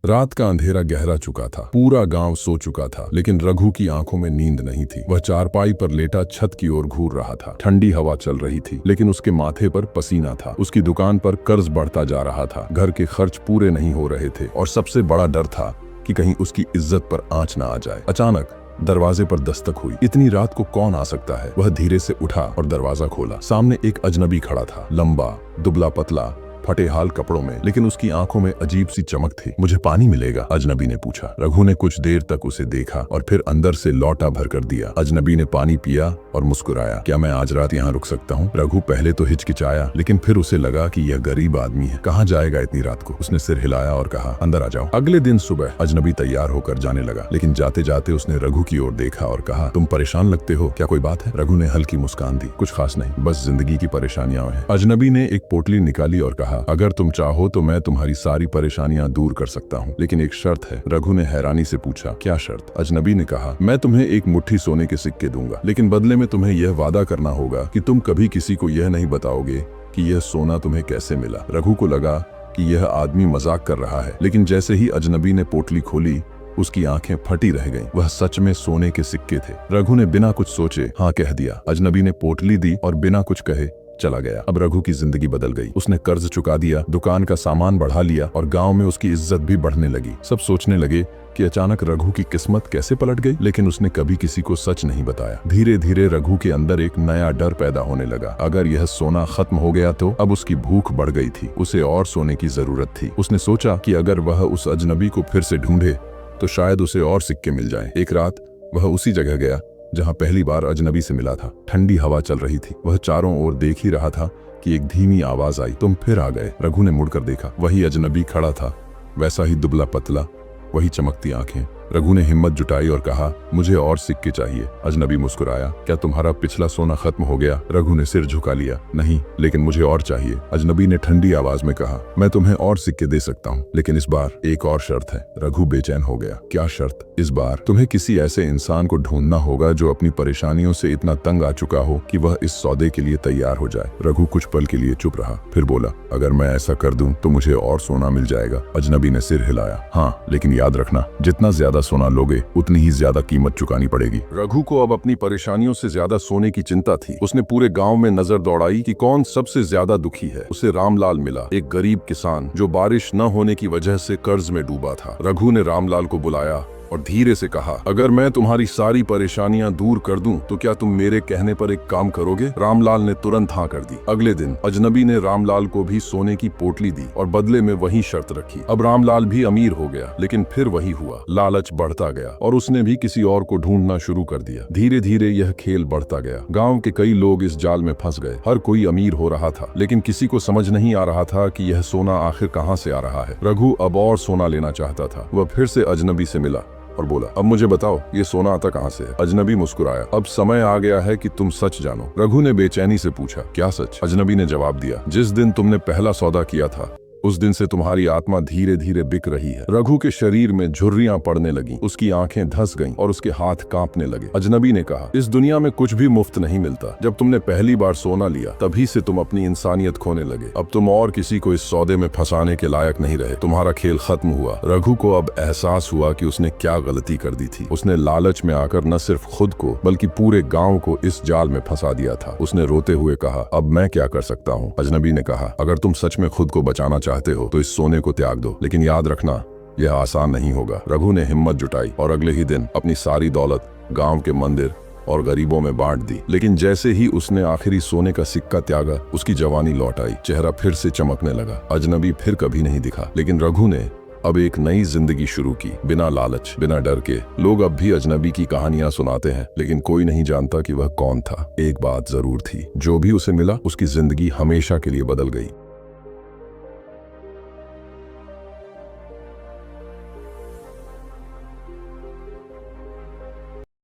रात का अंधेरा गहरा चुका था, पूरा गांव सो चुका था, लेकिन रघु की आंखों में नींद नहीं थी। वह चारपाई पर लेटा छत की ओर घूर रहा था। ठंडी हवा चल रही थी, लेकिन उसके माथे पर पसीना था। उसकी दुकान पर कर्ज बढ़ता जा रहा था, घर के खर्च पूरे नहीं हो रहे थे, और सबसे बड़ा डर था कि कहीं उसकी इज्जत पर आंच न आ जाए। अचानक दरवाजे पर दस्तक हुई। इतनी रात को कौन आ सकता है? वह धीरे से उठा और दरवाजा खोला। सामने एक अजनबी खड़ा था, लंबा, दुबला पतला, फटे हाल कपड़ों में, लेकिन उसकी आंखों में अजीब सी चमक थी। मुझे पानी मिलेगा? अजनबी ने पूछा। रघु ने कुछ देर तक उसे देखा और फिर अंदर से लौटा भर कर दिया। अजनबी ने पानी पिया और मुस्कुराया। क्या मैं आज रात यहाँ रुक सकता हूँ? रघु पहले तो हिचकिचाया, लेकिन फिर उसे लगा कि यह गरीब आदमी है, कहाँ जाएगा इतनी रात को। उसने सिर हिलाया और कहा, अंदर आ जाओ। अगले दिन सुबह अजनबी तैयार होकर जाने लगा, लेकिन जाते जाते उसने रघु की ओर देखा और कहा, तुम परेशान लगते हो, क्या कोई बात है? रघु ने हल्की मुस्कान दी। कुछ खास नहीं, बस जिंदगी की परेशानियां हैं। अजनबी ने एक पोटली निकाली और कहा, अगर तुम चाहो तो मैं तुम्हारी सारी परेशानियां दूर कर सकता हूँ, लेकिन एक शर्त है। रघु ने हैरानी से पूछा, क्या शर्त? अजनबी ने कहा, मैं तुम्हें एक मुट्ठी सोने के सिक्के दूंगा, लेकिन बदले में तुम्हें यह वादा करना होगा कि तुम कभी किसी को यह नहीं बताओगे कि यह सोना तुम्हें कैसे मिला। रघु को लगा कि यह आदमी मजाक कर रहा है, लेकिन जैसे ही अजनबी ने पोटली खोली, उसकी आंखें फटी रह गईं। वह सच में सोने के सिक्के थे। रघु ने बिना कुछ सोचे हाँ कह दिया। अजनबी ने पोटली दी और बिना कुछ कहे चला गया। अब रघु की जिंदगी बदल गई। उसने कर्ज चुका दिया, दुकान का सामान बढ़ा लिया और गांव में उसकी इज्जत भी बढ़ने लगी। सब सोचने लगे कि अचानक रघु की किस्मत कैसे पलट गई, लेकिन उसने कभी किसी को सच नहीं बताया। धीरे धीरे रघु के अंदर एक नया डर पैदा होने लगा। अगर यह सोना खत्म हो गया तो? अब उसकी भूख बढ़ गई थी, उसे और सोने की जरूरत थी। उसने सोचा कि अगर वह उस अजनबी को फिर से ढूंढे तो शायद उसे और सिक्के मिल जाएं। एक रात वह उसी जगह गया जहां पहली बार अजनबी से मिला था। ठंडी हवा चल रही थी। वह चारों ओर देख ही रहा था कि एक धीमी आवाज आई, तुम फिर आ गए। रघु ने मुड़कर देखा, वही अजनबी खड़ा था, वैसा ही दुबला पतला, वही चमकती आंखें। रघु ने हिम्मत जुटाई और कहा, मुझे और सिक्के चाहिए। अजनबी मुस्कुराया, क्या तुम्हारा पिछला सोना खत्म हो गया? रघु ने सिर झुका लिया, नहीं, लेकिन मुझे और चाहिए। अजनबी ने ठंडी आवाज में कहा, मैं तुम्हें और सिक्के दे सकता हूँ, लेकिन इस बार एक और शर्त है। रघु बेचैन हो गया, क्या शर्त? इस बार तुम्हें किसी ऐसे इंसान को ढूंढना होगा जो अपनी परेशानियों से इतना तंग आ चुका हो कि वह इस सौदे के लिए तैयार हो जाए। रघु कुछ पल के लिए चुप रहा, फिर बोला, अगर मैं ऐसा कर दूं तो मुझे और सोना मिल जाएगा? अजनबी ने सिर हिलाया, हाँ, लेकिन याद रखना, जितना ज्यादा सोना लोगे उतनी ही ज्यादा कीमत चुकानी पड़ेगी। रघु को अब अपनी परेशानियों से ज्यादा सोने की चिंता थी। उसने पूरे गांव में नजर दौड़ाई कि कौन सबसे ज्यादा दुखी है। उसे रामलाल मिला, एक गरीब किसान जो बारिश न होने की वजह से कर्ज में डूबा था। रघु ने रामलाल को बुलाया और धीरे से कहा, अगर मैं तुम्हारी सारी परेशानियां दूर कर दूं तो क्या तुम मेरे कहने पर एक काम करोगे? रामलाल ने तुरंत हाँ कर दी। अगले दिन अजनबी ने रामलाल को भी सोने की पोटली दी और बदले में वही शर्त रखी। अब रामलाल भी अमीर हो गया, लेकिन फिर वही हुआ, लालच बढ़ता गया और उसने भी किसी और को ढूंढना शुरू कर दिया। धीरे धीरे यह खेल बढ़ता गया। गाँव के कई लोग इस जाल में फंस गए। हर कोई अमीर हो रहा था, लेकिन किसी को समझ नहीं आ रहा था कि यह सोना आखिर कहाँ से आ रहा है। रघु अब और सोना लेना चाहता था। वह फिर से अजनबी से मिला और बोला, अब मुझे बताओ, ये सोना आता कहाँ से है? अजनबी मुस्कुराया, अब समय आ गया है कि तुम सच जानो। रघु ने बेचैनी से पूछा, क्या सच? अजनबी ने जवाब दिया, जिस दिन तुमने पहला सौदा किया था उस दिन से तुम्हारी आत्मा धीरे धीरे बिक रही है। रघु के शरीर में झुर्रियां पड़ने लगी, उसकी आंखें धंस गईं और उसके हाथ कांपने लगे। अजनबी ने कहा, इस दुनिया में कुछ भी मुफ्त नहीं मिलता। जब तुमने पहली बार सोना लिया तभी से तुम अपनी इंसानियत खोने लगे। अब तुम और किसी को इस सौदे में फंसाने के लायक नहीं रहे। तुम्हारा खेल खत्म हुआ। रघु को अब एहसास हुआ कि उसने क्या गलती कर दी थी। उसने लालच में आकर न सिर्फ खुद को बल्कि पूरे गाँव को इस जाल में फंसा दिया था। उसने रोते हुए कहा, अब मैं क्या कर सकता हूँ? अजनबी ने कहा, अगर तुम सच में खुद को बचाना चाहते हो तो इस सोने को त्याग दो, लेकिन याद रखना यह आसान नहीं होगा। रघु ने हिम्मत जुटाई और अगले ही दिन अपनी सारी दौलत गांव के मंदिर और गरीबों में बांट दी। लेकिन जैसे ही उसने आखिरी सोने का सिक्का त्यागा, उसकी जवानी लौट आई, चेहरा फिर से चमकने लगा। अजनबी फिर कभी नहीं दिखा, लेकिन रघु ने अब एक नई जिंदगी शुरू की, बिना लालच, बिना डर के। लोग अब भी अजनबी की कहानियां सुनाते हैं, लेकिन कोई नहीं जानता कि वह कौन था। एक बात जरूर थी, जो भी उसे मिला उसकी जिंदगी हमेशा के लिए बदल गई।